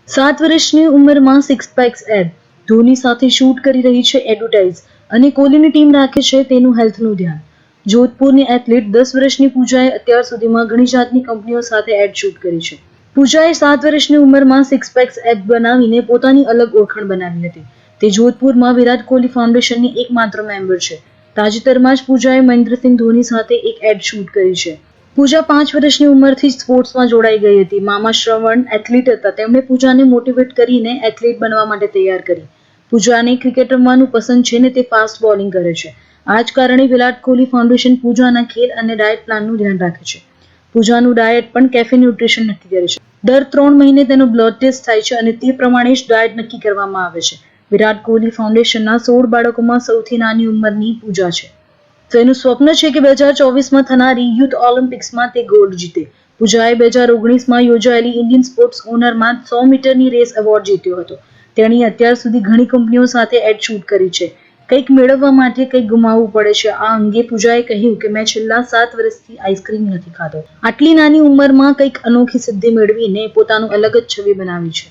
7 વર્ષની ઉંમરમાં six pax એબ, Dhoni સાથે શૂટ કરી રહી છે એડવર્ટાઇઝ અને કોહલીની ટીમ રાખે છે તેનું હેલ્થનું ધ્યાન. જોધપુરની એથ્લીટ 10 વર્ષની પૂજાએ અત્યાર સુધીમાં ઘણી જાતની કંપનીઓ સાથે એડ શૂટ કરી છે. પૂજાએ 7 વર્ષની ઉંમરમાં સિક્સ પેક્સ એબ બનાવીને પોતાની અલગ ઓળખાણ બનાવી હતી. તે જોધપુરમાં વિરાટ કોહલી ફાઉન્ડેશનની એકમાત્ર મેમ્બર છે. તાજેતરમાં જ પૂજાએ મહેન્દ્રસિંહ ધોની સાથે એક એડ શૂટ કરી છે. પૂજા 5 વર્ષની ઉંમરથી જ સ્પોર્ટ્સમાં જોડાઈ ગઈ હતી. મામા શ્રવણ એથ્લીટ હતા, તેમણે પૂજાને મોટિવેટ કરીને એથ્લીટ બનવા માટે તૈયાર કરી. પૂજાને ક્રિકેટ રમવાનું પસંદ છે ને તે ફાસ્ટ બોલિંગ કરે છે. આ જ કારણે વિરાટ કોહલી ફાઉન્ડેશન પૂજાના ખેલ અને ડાયટ પ્લાનનું ધ્યાન રાખે છે. પૂજાનું ડાયટ પણ કેફે ન્યુટ્રિશન નક્કી કરે છે. દર 3 મહિને તેનો બ્લડ ટેસ્ટ થાય છે અને તે પ્રમાણે જ ડાયટ નક્કી કરવામાં આવે છે. વિરાટ કોહલી ફાઉન્ડેશનના 16 બાળકોમાં સૌથી નાની ઉંમરની પૂજા છે. તેનું સ્વપ્ન છે કે 2024માં થનારી યુથ ઓલિમ્પિક્સમાં તે ગોલ્ડ જીતે. પૂજાએ 2019માં યોજાયેલી ઇન્ડિયન સ્પોર્ટ્સ ઓનરમાં 100 મીટરની રેસ એવોર્ડ જીત્યો હતો. તેણી અત્યાર સુધી ઘણી કંપનીઓ સાથે એડ શૂટ કરી છે. કંઈક મેળવવા માટે કંઈક ગુમાવવું પડે છે. આ અંગે પૂજાએ કહ્યું કે મેં છેલ્લા 7 વર્ષથી આઈસ્ક્રીમ નથી ખાધો. આટલી નાની ઉંમરમાં કંઈક અનોખી સિદ્ધિ મેળવીને પોતાનું અલગ જ છબી બનાવી છે.